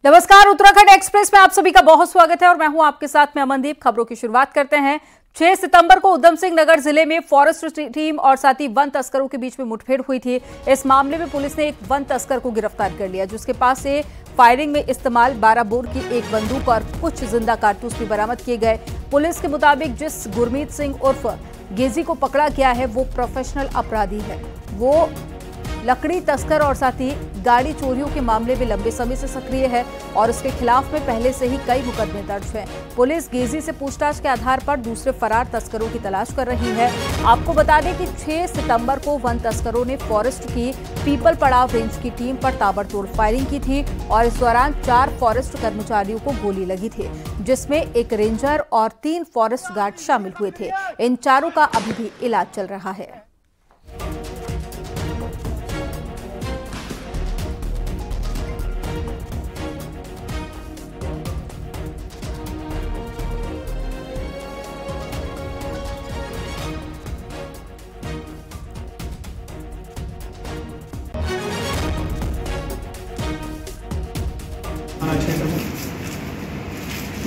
नमस्कार, उत्तराखंड एक्सप्रेस में आप सभी का बहुत स्वागत है और मैं हूं आपके साथ में अमनदीप। खबरों की शुरुआत करते हैं। 6 सितंबर को उधम सिंह नगर जिले में फॉरेस्ट टीम और साथ ही वन तस्करों के बीच में मुठभेड़ हुई थी। इस मामले में पुलिस ने एक वन तस्कर को गिरफ्तार कर लिया, जिसके पास से फायरिंग में इस्तेमाल 12 बोर की एक बंदूक और कुछ जिंदा कारतूस भी बरामद किए गए। पुलिस के मुताबिक जिस गुरमीत सिंह उर्फ गेजी को पकड़ा गया है वो प्रोफेशनल अपराधी है। वो लकड़ी तस्कर और साथ ही गाड़ी चोरियों के मामले में लंबे समय से सक्रिय है और उसके खिलाफ में पहले से ही कई मुकदमे दर्ज हैं। पुलिस गेजी से पूछताछ के आधार पर दूसरे फरार तस्करों की तलाश कर रही है। आपको बता दें कि 6 सितंबर को वन तस्करों ने फॉरेस्ट की पीपल पड़ाव रेंज की टीम पर ताबड़तोड़ फायरिंग की थी और इस दौरान 4 फॉरेस्ट कर्मचारियों को गोली लगी थी, जिसमें एक रेंजर और 3 फॉरेस्ट गार्ड शामिल हुए थे। इन चारों का अभी भी इलाज चल रहा है।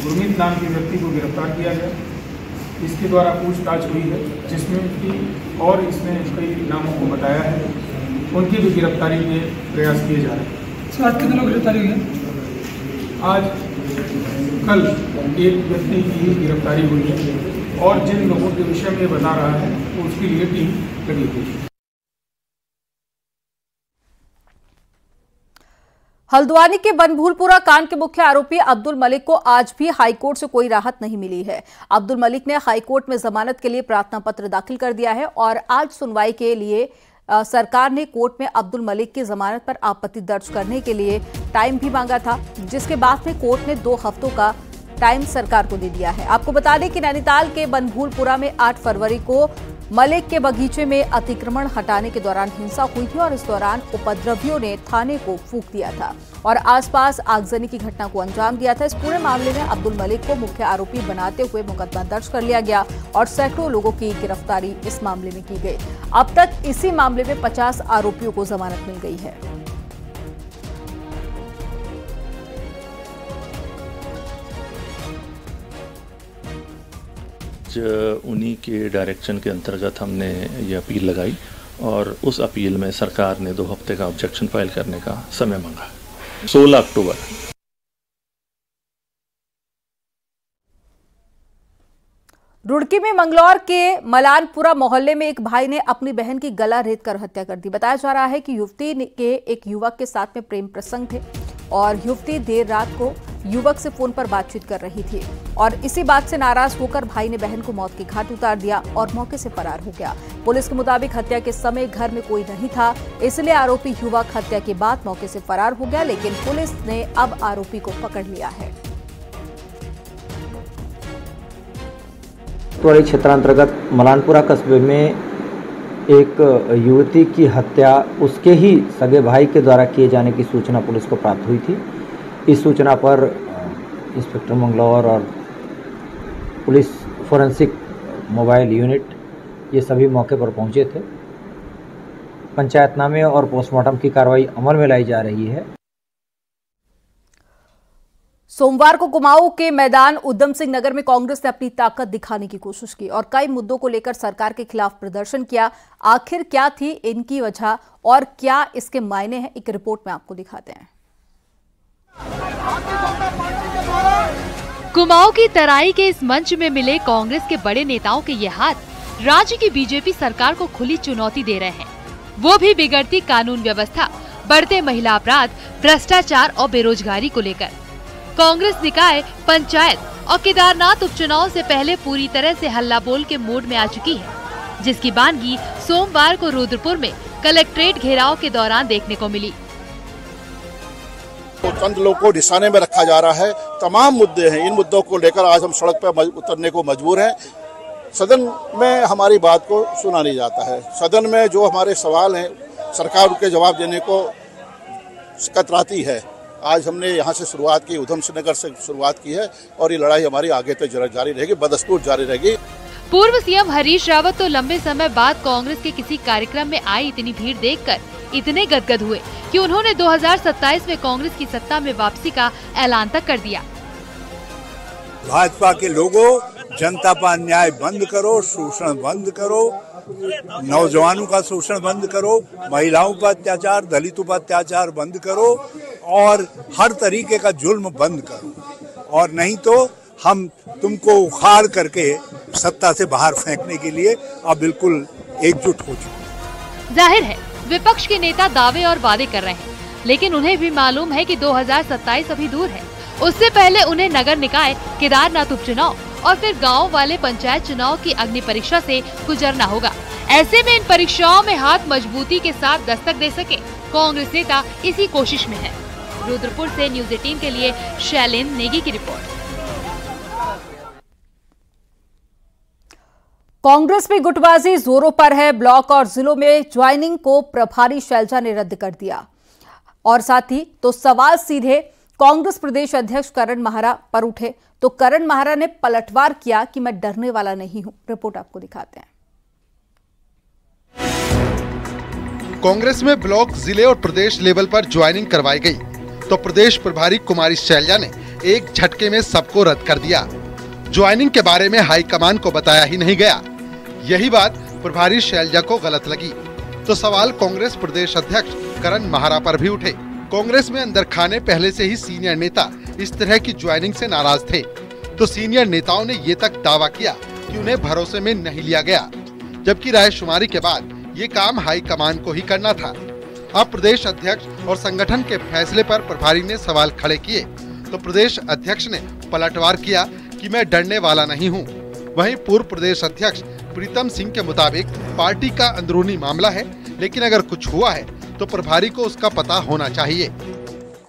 गुरमीत नाम के व्यक्ति को गिरफ्तार किया गया। इसके द्वारा पूछताछ हुई है, जिसमें कि और इसने कई नामों को बताया है, उनकी भी गिरफ्तारी के प्रयास किए जा रहे हैं। आज कितने लोग गिरफ्तारी हुई है? आज कल एक व्यक्ति की गिरफ्तारी हुई है और जिन लोगों के विषय में बता रहा है तो उसके लिए टीम लगी हुई है। हल्द्वानी के बनभूलपुरा कांड के मुख्य आरोपी अब्दुल मलिक को आज भी हाईकोर्ट से कोई राहत नहीं मिली है। अब्दुल मलिक ने हाईकोर्ट में जमानत के लिए प्रार्थना पत्र दाखिल कर दिया है और आज सुनवाई के लिए सरकार ने कोर्ट में अब्दुल मलिक की जमानत पर आपत्ति दर्ज करने के लिए टाइम भी मांगा था, जिसके बाद में कोर्ट ने 2 हफ्तों का टाइम सरकार को दे दिया है। आपको बता दें कि नैनीताल के बनभूलपुरा में 8 फरवरी को मलिक के बगीचे में अतिक्रमण हटाने के दौरान हिंसा हुई थी और इस दौरान उपद्रवियों ने थाने को फूंक दिया था और आसपास आगजनी की घटना को अंजाम दिया था। इस पूरे मामले में अब्दुल मलिक को मुख्य आरोपी बनाते हुए मुकदमा दर्ज कर लिया गया और सैकड़ों लोगों की गिरफ्तारी इस मामले में की गई। अब तक इसी मामले में 50 आरोपियों को जमानत मिल गई है। उन्हीं के डायरेक्शन के अंतर्गत हमने ये अपील लगाई और उस अपील में सरकार ने 2 हफ्ते का ऑब्जेक्शन फाइल करने का समय मांगा। 16 अक्टूबर। रुड़की में मंगलौर के मलानपुरा मोहल्ले में एक भाई ने अपनी बहन की गला रेत कर हत्या कर दी। बताया जा रहा है कि युवती के एक युवक के साथ में प्रेम प्रसंग थे और युवती देर रात को युवक से फोन पर बातचीत कर रही थी और इसी बात से नाराज होकर भाई ने बहन को मौत के घाट उतार दिया और मौके से फरार हो गया। पुलिस के मुताबिक हत्या के समय घर में कोई नहीं था, इसलिए आरोपी युवक हत्या के बाद मौके से फरार हो गया, लेकिन पुलिस ने अब आरोपी को पकड़ लिया है। कोतवाली क्षेत्रांतर्गत मलानपुरा कस्बे में एक युवती की हत्या उसके ही सगे भाई के द्वारा किए जाने की सूचना पुलिस को प्राप्त हुई थी। इस सूचना पर इंस्पेक्टर मंगलौर और पुलिस फोरेंसिक मोबाइल यूनिट ये सभी मौके पर पहुंचे थे। पंचायतनामे और पोस्टमार्टम की कार्रवाई अमल में लाई जा रही है। सोमवार को कुमाऊं के मैदान उधम सिंह नगर में कांग्रेस ने अपनी ताकत दिखाने की कोशिश की और कई मुद्दों को लेकर सरकार के खिलाफ प्रदर्शन किया। आखिर क्या थी इनकी वजह और क्या इसके मायने हैं, एक रिपोर्ट में आपको दिखाते हैं। कुमाऊं की तराई के इस मंच में मिले कांग्रेस के बड़े नेताओं के ये हाथ राज्य की बीजेपी सरकार को खुली चुनौती दे रहे हैं, वो भी बिगड़ती कानून व्यवस्था, बढ़ते महिला अपराध, भ्रष्टाचार और बेरोजगारी को लेकर। कांग्रेस निकाय, पंचायत और केदारनाथ उपचुनाव से पहले पूरी तरह से हल्ला बोल के मूड में आ चुकी है, जिसकी बानगी सोमवार को रुद्रपुर में कलेक्ट्रेट घेराव के दौरान देखने को मिली। चंद लोगों को निशाने में रखा जा रहा है। तमाम मुद्दे हैं, इन मुद्दों को लेकर आज हम सड़क पर उतरने को मजबूर हैं। सदन में हमारी बात को सुना नहीं जाता है। सदन में जो हमारे सवाल हैं सरकार उनके जवाब देने को कतराती है। आज हमने यहाँ से शुरुआत की, उधम सिंह नगर से शुरुआत की है और ये लड़ाई हमारी आगे तक जारी रहेगी, बदस्तूर जारी रहेगी। पूर्व सीएम हरीश रावत तो लंबे समय बाद कांग्रेस के किसी कार्यक्रम में आई इतनी भीड़ देखकर इतने गदगद हुए कि उन्होंने 2027 में कांग्रेस की सत्ता में वापसी का ऐलान तक कर दिया। भाजपा के लोगों, जनता पर अन्याय बंद करो, शोषण बंद करो, नौजवानों का शोषण बंद करो, महिलाओं पर अत्याचार, दलितों पर अत्याचार बंद करो और हर तरीके का जुल्म बंद करो, और नहीं तो हम तुमको उखाड़ करके सत्ता से बाहर फेंकने के लिए अब बिल्कुल एकजुट हो चुके। जाहिर है विपक्ष के नेता दावे और वादे कर रहे हैं, लेकिन उन्हें भी मालूम है कि 2027 अभी दूर है। उससे पहले उन्हें नगर निकाय, केदारनाथ उपचुनाव और फिर गांव वाले पंचायत चुनाव की अग्नि परीक्षा से गुजरना होगा। ऐसे में इन परीक्षाओं में हाथ मजबूती के साथ दस्तक दे सके, कांग्रेस नेता इसी कोशिश में है। रुद्रपुर से न्यूज 18 के लिए शैलेंद्र नेगी की रिपोर्ट। कांग्रेस में गुटबाजी जोरों पर है। ब्लॉक और जिलों में ज्वाइनिंग को प्रभारी शैलजा ने रद्द कर दिया और साथ ही तो सवाल सीधे कांग्रेस प्रदेश अध्यक्ष करण माहरा पर उठे, तो करण माहरा ने पलटवार किया कि मैं डरने वाला नहीं हूं। रिपोर्ट आपको दिखाते हैं। कांग्रेस में ब्लॉक, जिले और प्रदेश लेवल पर ज्वाइनिंग करवाई गई, तो प्रदेश प्रभारी कुमारी शैलजा ने एक झटके में सबको रद्द कर दिया। ज्वाइनिंग के बारे में हाईकमान को बताया ही नहीं गया। यही बात प्रभारी शैलजा को गलत लगी, तो सवाल कांग्रेस प्रदेश अध्यक्ष करण माहरा पर भी उठे। कांग्रेस में अंदर खाने पहले से ही सीनियर नेता इस तरह की ज्वाइनिंग से नाराज थे, तो सीनियर नेताओं ने ये तक दावा किया कि उन्हें भरोसे में नहीं लिया गया, जबकि रायशुमारी के बाद ये काम हाईकमान को ही करना था। अब प्रदेश अध्यक्ष और संगठन के फैसले पर प्रभारी ने सवाल खड़े किए, तो प्रदेश अध्यक्ष ने पलटवार किया कि मैं डरने वाला नहीं हूं। वहीं पूर्व प्रदेश अध्यक्ष प्रीतम सिंह के मुताबिक पार्टी का अंदरूनी मामला है, लेकिन अगर कुछ हुआ है तो प्रभारी को उसका पता होना चाहिए।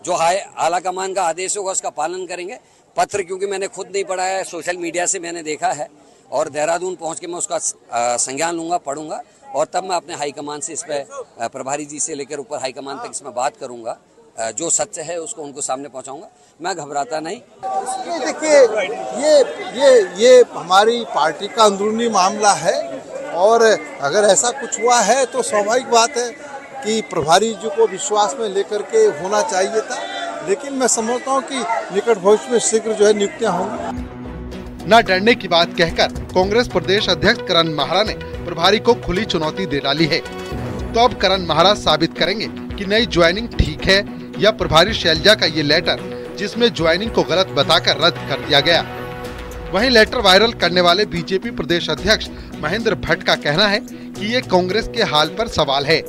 जो आला कमान का आदेश होगा उसका पालन करेंगे। पत्र क्योंकि मैंने खुद नहीं पढ़ा है, सोशल मीडिया से मैंने देखा है और देहरादून पहुंच के मैं उसका संज्ञान लूंगा, पढ़ूंगा और तब मैं अपने हाईकमान से इस पे प्रभारी जी से लेकर ऊपर हाईकमान तक इसमें बात करूंगा। जो सच है उसको उनको सामने पहुंचाऊंगा। मैं घबराता नहीं। देखिए ये हमारी पार्टी का अंदरूनी मामला है और अगर ऐसा कुछ हुआ है तो स्वाभाविक बात है कि प्रभारी जी को विश्वास में लेकर के होना चाहिए था, लेकिन मैं समझता हूं कि निकट भविष्य में शीघ्र जो है नियुक्तियां होंगी। न डरने की बात कहकर कांग्रेस प्रदेश अध्यक्ष करण माहरा ने प्रभारी को खुली चुनौती दे डाली है। तो अब करण माहरा साबित करेंगे कि नई ज्वाइनिंग ठीक है या प्रभारी शैलजा का ये लेटर जिसमें ज्वाइनिंग को गलत बताकर रद्द कर दिया गया। वहीं लेटर वायरल करने वाले बीजेपी प्रदेश अध्यक्ष महेंद्र भट्ट का कहना है कि ये कांग्रेस के हाल पर सवाल है।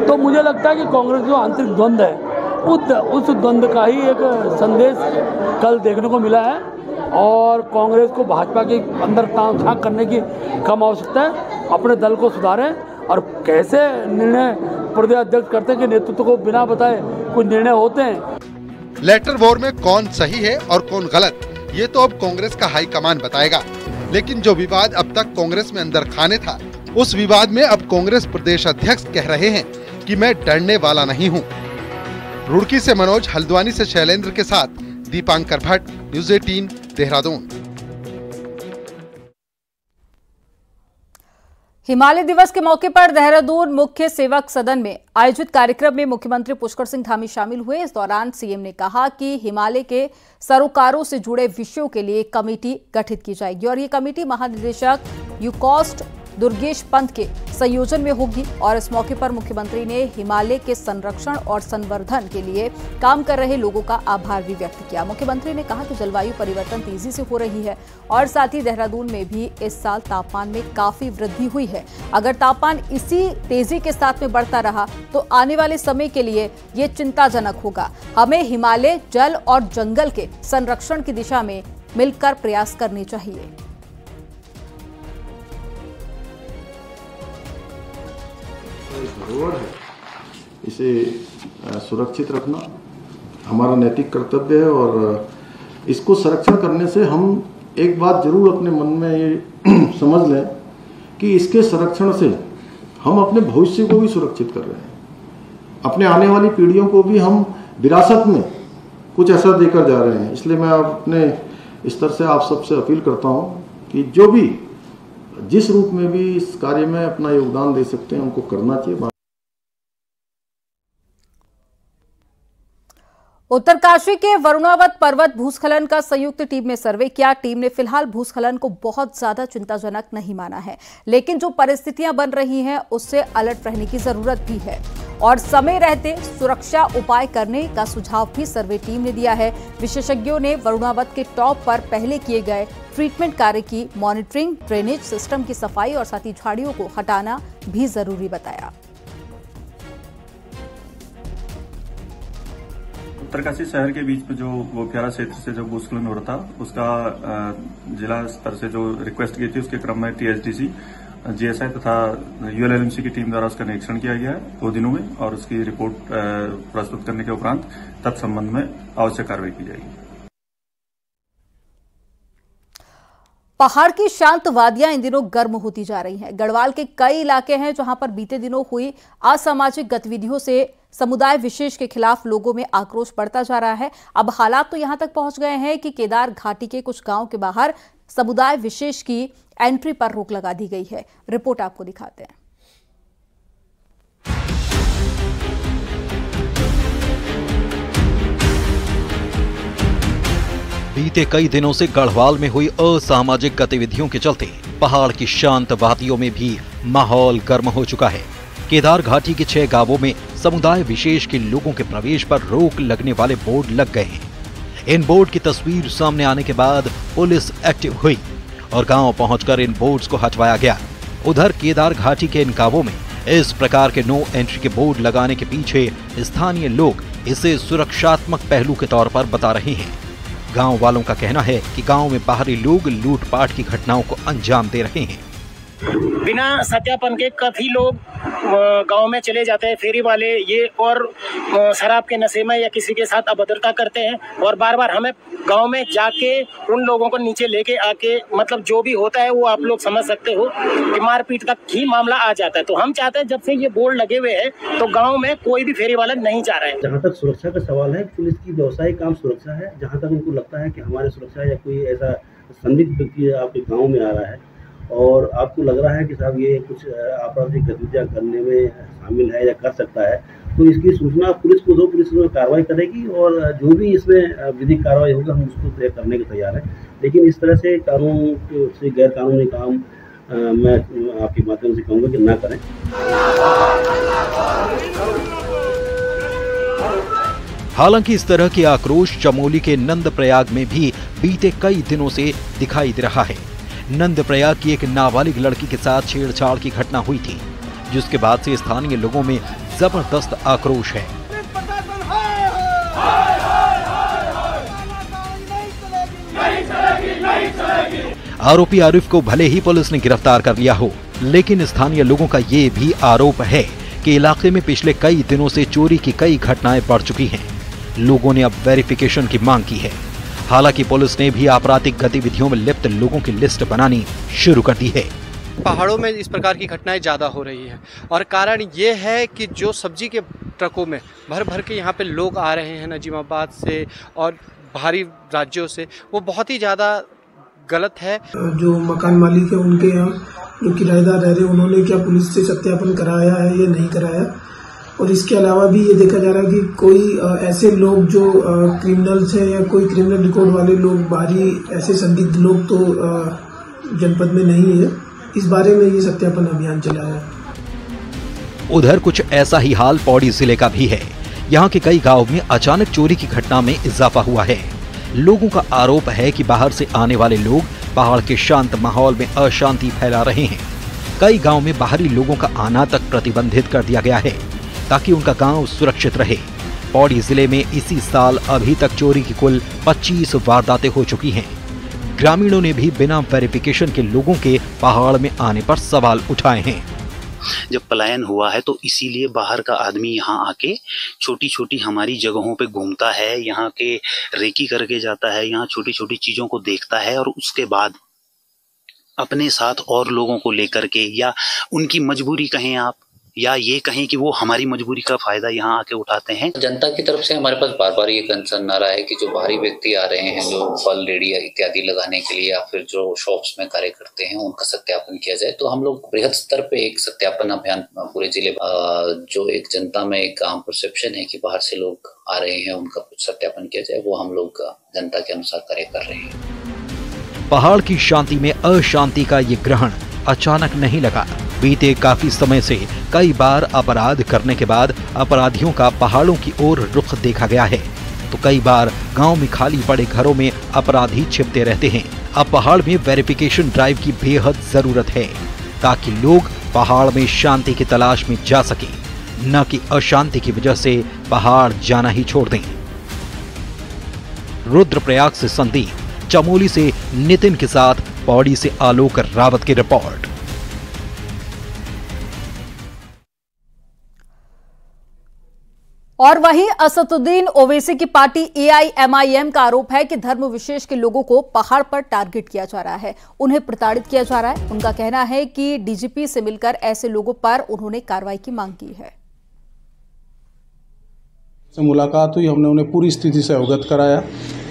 तो मुझे लगता है कि कांग्रेस जो आंतरिक द्वंद्व है उस द्वंद्व का ही एक संदेश कल देखने को मिला है और कांग्रेस को भाजपा के अंदर ताक झांक करने की कम आवश्यकता है। अपने दल को सुधारें और कैसे निर्णय प्रदेश अध्यक्ष करते हैं कि नेतृत्व को बिना बताए कुछ निर्णय होते हैं। लेटर वॉर में कौन सही है और कौन गलत, ये तो अब कांग्रेस का हाईकमान बताएगा। लेकिन जो विवाद अब तक कांग्रेस में अंदर खाने था, उस विवाद में अब कांग्रेस प्रदेश अध्यक्ष कह रहे हैं कि मैं डरने वाला नहीं हूं। रुड़की से मनोज, हल्द्वानी से शैलेंद्र के साथ दीपांकर भट्ट, न्यूज 18 देहरादून। हिमालय दिवस के मौके पर देहरादून मुख्य सेवक सदन में आयोजित कार्यक्रम में मुख्यमंत्री पुष्कर सिंह धामी शामिल हुए। इस दौरान सीएम ने कहा कि हिमालय के सरोकारों से जुड़े विषयों के लिए कमेटी गठित की जाएगी और ये कमेटी महानिदेशक यूकॉस्ट दुर्गेश पंत के संयोजन में होगी। और इस मौके पर मुख्यमंत्री ने हिमालय के संरक्षण और संवर्धन के लिए काम कर रहे लोगों का आभार भी व्यक्त किया। मुख्यमंत्री ने कहा कि जलवायु परिवर्तन तेजी से हो रही है और साथ ही देहरादून में भी इस साल तापमान में काफी वृद्धि हुई है। अगर तापमान इसी तेजी के साथ में बढ़ता रहा तो आने वाले समय के लिए ये चिंताजनक होगा। हमें हिमालय, जल और जंगल के संरक्षण की दिशा में मिलकर प्रयास करने चाहिए। धरोहर है, इसे सुरक्षित रखना हमारा नैतिक कर्तव्य है और इसको संरक्षण करने से हम एक बात जरूर अपने मन में ये समझ लें कि इसके संरक्षण से हम अपने भविष्य को भी सुरक्षित कर रहे हैं, अपने आने वाली पीढ़ियों को भी हम विरासत में कुछ ऐसा देकर जा रहे हैं। इसलिए मैं अपने स्तर से आप सबसे अपील करता हूँ कि जो भी जिस रूप में भी इस कार्य में अपना योगदान दे सकते हैं उनको करना चाहिए। उत्तरकाशी के वरुणावत पर्वत भूस्खलन का संयुक्त टीम ने सर्वे किया। टीम ने फिलहाल भूस्खलन को बहुत ज्यादा चिंताजनक नहीं माना है, लेकिन जो परिस्थितियां बन रही हैं उससे अलर्ट रहने की जरूरत भी है और समय रहते सुरक्षा उपाय करने का सुझाव भी सर्वे टीम ने दिया है। विशेषज्ञों ने वरुणावत के टॉप पर पहले किए गए ट्रीटमेंट कार्य की मॉनिटरिंग, ड्रेनेज सिस्टम की सफाई और साथ ही झाड़ियों को हटाना भी जरूरी बताया। उत्तरकाशी शहर के बीच में जो गोपियारा क्षेत्र से जो भूस्खलन हो रहा था, उसका जिला स्तर से जो रिक्वेस्ट की थी, उसके क्रम में टीएचडीसी, जीएसआई तथा यूएलएलएमसी की टीम द्वारा उसका निरीक्षण किया गया है 2 दिनों में और उसकी रिपोर्ट प्रस्तुत करने के उपरांत तत्संबंध में आवश्यक कार्रवाई की जाएगी। पहाड़ की शांत वादियां इन दिनों गर्म होती जा रही हैं। गढ़वाल के कई इलाके हैं जहां पर बीते दिनों हुई असामाजिक गतिविधियों से समुदाय विशेष के खिलाफ लोगों में आक्रोश बढ़ता जा रहा है। अब हालात तो यहां तक पहुंच गए हैं कि केदार घाटी के कुछ गांव के बाहर समुदाय विशेष की एंट्री पर रोक लगा दी गई है। रिपोर्ट आपको दिखाते हैं। बीते कई दिनों से गढ़वाल में हुई असामाजिक गतिविधियों के चलते पहाड़ की शांत वादियों में भी माहौल गर्म हो चुका है। केदार घाटी के 6 गांवों में समुदाय विशेष के लोगों के प्रवेश पर रोक लगने वाले बोर्ड लग गए हैं। इन बोर्ड की तस्वीर सामने आने के बाद पुलिस एक्टिव हुई और गांव पहुंचकर इन बोर्ड्स को हटवाया गया। उधर केदार घाटी के इन गांवों में इस प्रकार के नो एंट्री के बोर्ड लगाने के पीछे स्थानीय लोग इसे सुरक्षात्मक पहलू के तौर पर बता रहे हैं। गांव वालों का कहना है कि गांव में बाहरी लोग लूटपाट की घटनाओं को अंजाम दे रहे हैं। बिना सत्यापन के काफी लोग गांव में चले जाते हैं, फेरी वाले ये, और शराब के नशे में या किसी के साथ अभद्रता करते हैं और बार बार हमें गांव में जाके उन लोगों को नीचे लेके आके, मतलब जो भी होता है वो आप लोग समझ सकते हो कि मारपीट तक ही मामला आ जाता है। तो हम चाहते हैं जब से ये बोर्ड लगे हुए हैं तो गाँव में कोई भी फेरी वाला नहीं जा रहा है। जहाँ तक सुरक्षा का सवाल है, पुलिस की व्यावसायिक काम सुरक्षा है। जहाँ तक उनको लगता है कि हमारी सुरक्षा या कोई ऐसा संदिग्ध व्यक्ति आपके गाँव में आ रहा है और आपको लग रहा है कि साहब ये कुछ आपराधिक गतिविधियां करने में शामिल है या कर सकता है, तो इसकी सूचना पुलिस को दो, पुलिस में कार्रवाई करेगी और जो भी इसमें विधिक कार्रवाई होगा हम उसको तय करने के तैयार हैं। लेकिन इस तरह से कानून से गैर कानूनी काम मैं आपके माध्यम से कहूँगा कि ना करें। हालांकि इस तरह के आक्रोश चमोली के नंदप्रयाग में भी बीते कई दिनों से दिखाई दे रहा है। नंदप्रयाग की एक नाबालिग लड़की के साथ छेड़छाड़ की घटना हुई थी, जिसके बाद से स्थानीय लोगों में जबरदस्त आक्रोश है। आरोपी आरिफ को भले ही पुलिस ने गिरफ्तार कर लिया हो, लेकिन स्थानीय लोगों का ये भी आरोप है कि इलाके में पिछले कई दिनों से चोरी की कई घटनाएं बढ़ चुकी हैं। लोगों ने अब वेरिफिकेशन की मांग की है। हालांकि पुलिस ने भी आपराधिक गतिविधियों में लिप्त लोगों की लिस्ट बनानी शुरू कर दी है। पहाड़ों में इस प्रकार की घटनाएं ज़्यादा हो रही हैं और कारण ये है कि जो सब्जी के ट्रकों में भर भर के यहाँ पे लोग आ रहे हैं नजीमाबाद से और बाहरी राज्यों से, वो बहुत ही ज़्यादा गलत है। जो मकान मालिक है उनके यहाँ जो किराएदार रह रहे हैं, उन्होंने क्या पुलिस से सत्यापन कराया है या नहीं कराया, और इसके अलावा भी ये देखा जा रहा है कि कोई ऐसे लोग जो क्रिमिनल्स हैं या कोई क्रिमिनल रिकॉर्ड वाले लोग, बाहरी ऐसे संदिग्ध लोग तो जनपद में नहीं है। इस बारे में ये सत्यापन अभियान चलाया है। उधर कुछ ऐसा ही हाल पौड़ी जिले का भी है। यहाँ के कई गांव में अचानक चोरी की घटना में इजाफा हुआ है। लोगों का आरोप है कि बाहर से आने वाले लोग पहाड़ के शांत माहौल में अशांति फैला रहे हैं। कई गाँव में बाहरी लोगों का आना तक प्रतिबंधित कर दिया गया है ताकि उनका गांव सुरक्षित रहे। पौड़ी जिले में इसी साल अभी तक चोरी की कुल 25 वारदातें हो चुकी हैं। ग्रामीणों ने भी बिना वेरिफिकेशन के लोगों के पहाड़ में आने पर सवाल उठाए हैं। जब पलायन हुआ है तो इसीलिए बाहर का आदमी यहाँ आके छोटी छोटी हमारी जगहों पे घूमता है, यहाँ के रेकी करके जाता है, यहाँ छोटी छोटी चीजों को देखता है और उसके बाद अपने साथ और लोगों को लेकर के, या उनकी मजबूरी कहें आप, या ये कहें कि वो हमारी मजबूरी का फायदा यहाँ आके उठाते हैं। जनता की तरफ से हमारे पास बार बार ये कंसर्न आ रहा है कि जो बाहरी व्यक्ति आ रहे हैं, जो फल रेडी इत्यादि लगाने के लिए या फिर जो शॉप्स में कार्य करते हैं, उनका सत्यापन किया जाए। तो हम लोग बृहद स्तर पे एक सत्यापन अभियान पूरे जिले, जो एक जनता में एक आम परसेप्शन है कि बाहर से लोग आ रहे हैं, उनका कुछ सत्यापन किया जाए, वो हम लोग जनता के अनुसार कार्य कर रहे हैं। पहाड़ की शांति में अशांति का ये ग्रहण अचानक नहीं लगा। बीते काफी समय से कई बार अपराध करने के बाद अपराधियों का पहाड़ों की ओर रुख देखा गया है, तो कई बार गांव में खाली पड़े घरों में अपराधी छिपते रहते हैं। अब पहाड़ में वेरिफिकेशन ड्राइव की बेहद जरूरत है ताकि लोग पहाड़ में शांति की तलाश में जा सकें, न कि अशांति की वजह से पहाड़ जाना ही छोड़ दें। रुद्रप्रयाग से संदीप, चमोली से नितिन के साथ पौड़ी से आलोक रावत की रिपोर्ट। और वहीं असदुद्दीन ओवैसी की पार्टी AIMIM का आरोप है कि धर्म विशेष के लोगों को पहाड़ पर टारगेट किया जा रहा है, उन्हें प्रताड़ित किया जा रहा है। उनका कहना है कि DGP से मिलकर ऐसे लोगों पर उन्होंने कार्रवाई की मांग की है। मुलाकात हुई, हमने उन्हें पूरी स्थिति से अवगत कराया,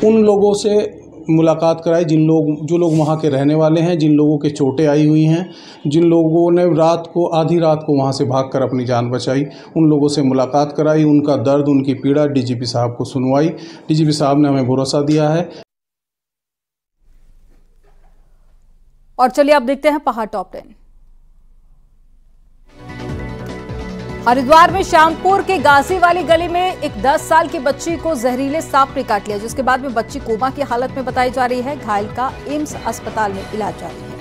उन लोगों से मुलाकात कराई जो लोग वहाँ के रहने वाले हैं, जिन लोगों के चोटें आई हुई हैं, जिन लोगों ने आधी रात को वहाँ से भागकर अपनी जान बचाई, उन लोगों से मुलाकात कराई, उनका दर्द, उनकी पीड़ा DGP साहब को सुनवाई। DGP साहब ने हमें भरोसा दिया है। और चलिए अब देखते हैं पहाड़ टॉप 10। हरिद्वार में श्यामपुर के गाजी वाली गली में एक 10 साल की बच्ची को जहरीले सांप ने काट लिया, जिसके बाद में बच्ची कोमा की हालत में बताई जा रही है। घायल का एम्स अस्पताल में इलाज जारी है।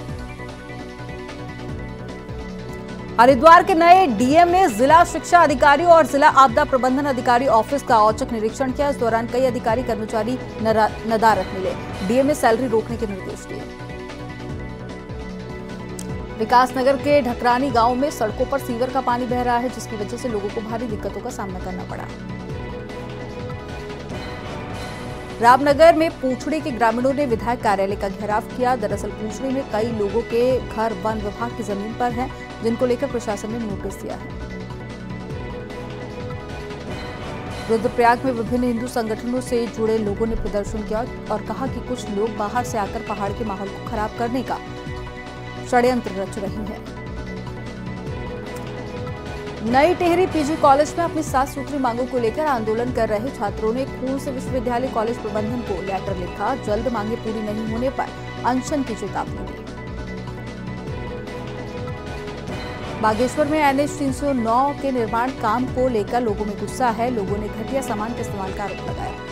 हरिद्वार के नए DM ने जिला शिक्षा अधिकारी और जिला आपदा प्रबंधन अधिकारी ऑफिस का औचक निरीक्षण किया। इस दौरान कई अधिकारी कर्मचारी नदारद मिले। DM ने सैलरी रोकने के निर्देश दिए। विकासनगर के ढकरानी गांव में सड़कों पर सीवर का पानी बह रहा है, जिसकी वजह से लोगों को भारी दिक्कतों का सामना करना पड़ा। रामनगर में पूछड़ी के ग्रामीणों ने विधायक कार्यालय का घेराव किया। दरअसल पूछड़ी में कई लोगों के घर वन विभाग की जमीन पर हैं, जिनको लेकर प्रशासन ने नोटिस दिया है। रुद्रप्रयाग में विभिन्न हिंदू संगठनों से जुड़े लोगों ने प्रदर्शन किया और कहा कि कुछ लोग बाहर से आकर पहाड़ के माहौल को खराब करने का षड्यंत्र रच रही है। नई टिहरी PG कॉलेज में अपनी 7 सूत्री मांगों को लेकर आंदोलन कर रहे छात्रों ने खून से विश्वविद्यालय कॉलेज प्रबंधन को लेटर लिखा। जल्द मांगे पूरी नहीं होने पर अनशन की चेतावनी दी। बागेश्वर में NH 309 के निर्माण काम को लेकर लोगों में गुस्सा है। लोगों ने घटिया सामान के इस्तेमाल का आरोप लगाया।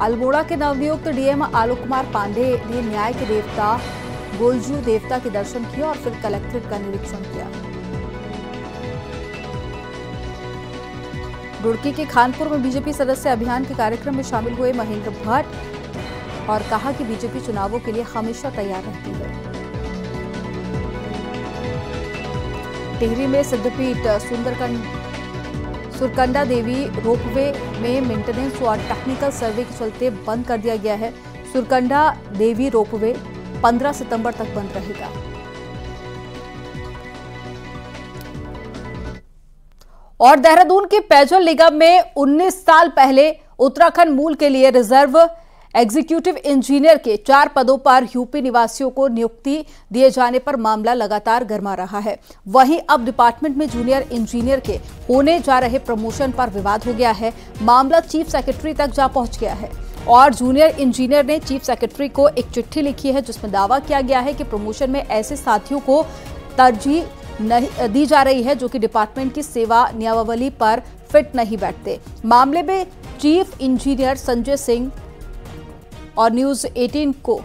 अल्मोड़ा के नवनियुक्त DM आलोक कुमार पांडे ने न्याय के देवता गोलजू देवता के दर्शन किए और फिर कलेक्ट्रेट का निरीक्षण किया। रुड़की के खानपुर में बीजेपी सदस्य अभियान के कार्यक्रम में शामिल हुए महेंद्र भट्ट और कहा कि बीजेपी चुनावों के लिए हमेशा तैयार रहती है। टिहरी में सिद्धपीठ सुरकंडा देवी रोपवे में मेंटेनेंस और टेक्निकल सर्वे के चलते बंद कर दिया गया है। सुरकंडा देवी रोपवे 15 सितंबर तक बंद रहेगा। और देहरादून के पेयजल निगम में 19 साल पहले उत्तराखंड मूल के लिए रिजर्व एग्जीक्यूटिव इंजीनियर के 4 पदों पर यूपी निवासियों को नियुक्ति दिए जाने पर मामला लगातार गर्मा रहा है। वहीं अब डिपार्टमेंट में जूनियर इंजीनियर के होने जा रहे प्रमोशन पर विवाद हो गया है। मामला चीफ सेक्रेटरी तक जा पहुंच गया है और जूनियर इंजीनियर ने चीफ सेक्रेटरी को एक चिट्ठी लिखी है, जिसमें दावा किया गया है कि प्रमोशन में ऐसे साथियों को तरजीह नहीं दी जा रही है जो कि डिपार्टमेंट की सेवा नियमावली पर फिट नहीं बैठते। मामले में चीफ इंजीनियर संजय सिंह और न्यूज 18 को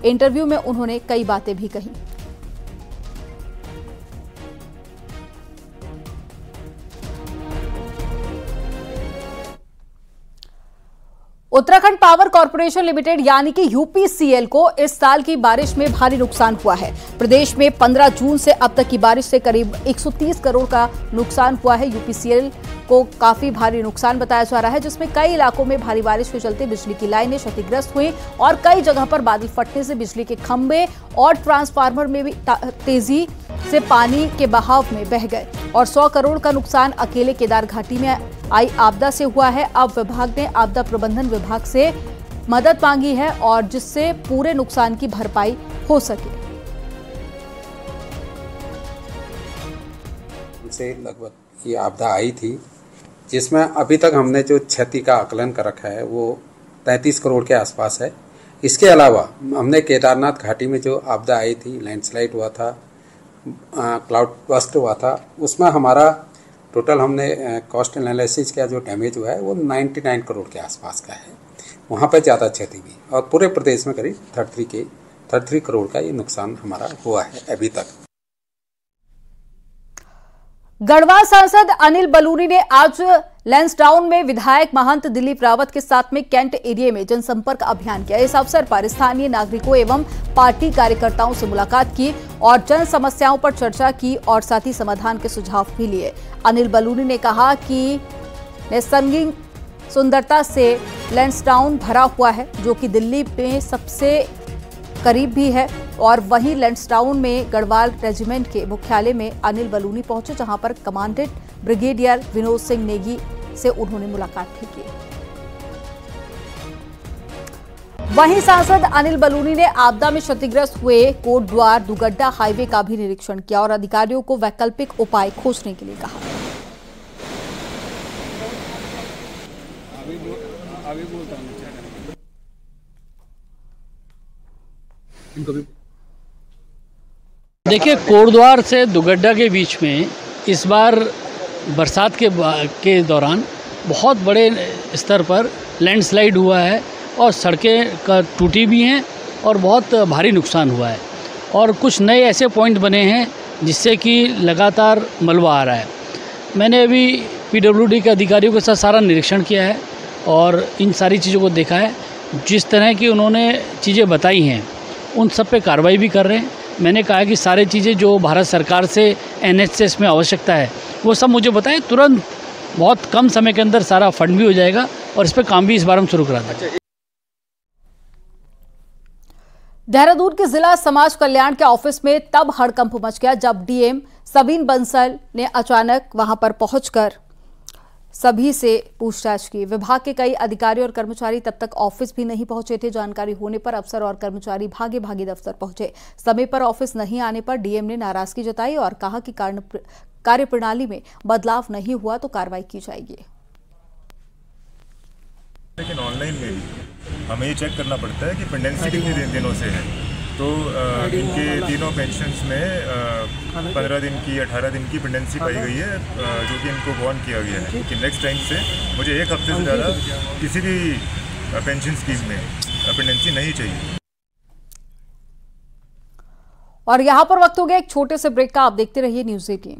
इंटरव्यू में उन्होंने कई बातें भी कही। उत्तराखंड पावर कॉर्पोरेशन लिमिटेड यानी कि UPCL को इस साल की बारिश में भारी नुकसान हुआ है। प्रदेश में 15 जून से अब तक की बारिश से करीब 130 करोड़ का नुकसान हुआ है। UPCL को काफी भारी नुकसान बताया जा रहा है, जिसमें कई इलाकों में भारी बारिश के चलते बिजली की लाइनें क्षतिग्रस्त हुई और कई जगह पर बादल फटने से बिजली के खंभे और ट्रांसफार्मर में भी तेजी से पानी के बहाव में बह गए और 100 करोड़ का नुकसान अकेले केदार घाटी में आई आपदा से हुआ है। अब विभाग ने आपदा प्रबंधन विभाग से मदद मांगी है और जिससे पूरे नुकसान की भरपाई हो सके। से लगभग ये आपदा आई थी, जिसमें अभी तक हमने जो क्षति का आकलन कर रखा है वो 33 करोड़ के आसपास है। इसके अलावा हमने केदारनाथ घाटी में जो आपदा आई थी, लैंडस्लाइड हुआ था, क्लाउड बस्ट हुआ था, उसमें हमारा टोटल हमने कॉस्ट एनालिसिस का जो डैमेज हुआ है वो 99 करोड़ के आसपास का है। वहाँ पर ज़्यादा क्षति हुई और पूरे प्रदेश में करीब 33 करोड़ का ये नुकसान हमारा हुआ है अभी तक। गढ़वाल सांसद अनिल बलूनी ने आज लैंसडाउन में विधायक महंत दिलीप रावत के साथ में कैंट एरिया में जनसंपर्क अभियान किया। इस अवसर पर स्थानीय नागरिकों एवं पार्टी कार्यकर्ताओं से मुलाकात की और जन समस्याओं पर चर्चा की और साथ ही समाधान के सुझाव भी लिए। अनिल बलूनी ने कहा कि नैसर्गिक सुंदरता से लैंसडाउन भरा हुआ है, जो कि दिल्ली में सबसे करीब भी है। और वहीं लैंसडाउन में गढ़वाल रेजिमेंट के मुख्यालय में अनिल बलूनी पहुंचे, जहां पर कमांडेंट ब्रिगेडियर विनोद सिंह नेगी से उन्होंने मुलाकात भी की। वहीं सांसद अनिल बलूनी ने आपदा में क्षतिग्रस्त हुए कोटद्वार दुगड्डा हाईवे का भी निरीक्षण किया और अधिकारियों को वैकल्पिक उपाय खोजने के लिए कहा। देखिए, कोटद्वार से दुगड्डा के बीच में इस बार बरसात के दौरान बहुत बड़े स्तर पर लैंडस्लाइड हुआ है और सड़कें टूटी भी हैं और बहुत भारी नुकसान हुआ है और कुछ नए ऐसे पॉइंट बने हैं जिससे कि लगातार मलबा आ रहा है। मैंने अभी पीडब्ल्यूडी के अधिकारियों के साथ सारा निरीक्षण किया है और इन सारी चीज़ों को देखा है। जिस तरह की उन्होंने चीज़ें बताई हैं उन सब पे कार्रवाई भी कर रहे हैं। मैंने कहा कि सारी चीज़ें जो भारत सरकार से एनएचएस में आवश्यकता है वो सब मुझे बताएं, तुरंत बहुत कम समय के अंदर सारा फंड भी हो जाएगा और इस पर काम भी इस बार हम शुरू करा देंगे। देहरादून के जिला समाज कल्याण के ऑफिस में तब हड़कंप मच गया जब डीएम सबीन बंसल ने अचानक वहां पर पहुंचकर सभी से पूछताछ की। विभाग के कई अधिकारी और कर्मचारी तब तक ऑफिस भी नहीं पहुंचे थे। जानकारी होने पर अफसर और कर्मचारी भागे भागे दफ्तर पहुंचे। समय पर ऑफिस नहीं आने पर डीएम ने नाराजगी जताई और कहा कि कार्यप्रणाली में बदलाव नहीं हुआ तो कार्रवाई की जाएगी। लेकिन ऑनलाइन में भी हमें ये चेक करना पड़ता है कि पेंडेंसी कितने दिनों से है। तो इनके तीनों पेंशन्स में 15 दिन की 18 दिन की पेंडेंसी पाई गई है, जो कि इनको वार्न किया गया है कि नेक्स्ट टाइम से मुझे 1 हफ्ते से ज़्यादा किसी भी पेंशन स्कीम में पेंडेंसी नहीं चाहिए। और यहाँ पर वक्त हो गया एक छोटे से ब्रेक का। आप देखते रहिए न्यूज़ 18।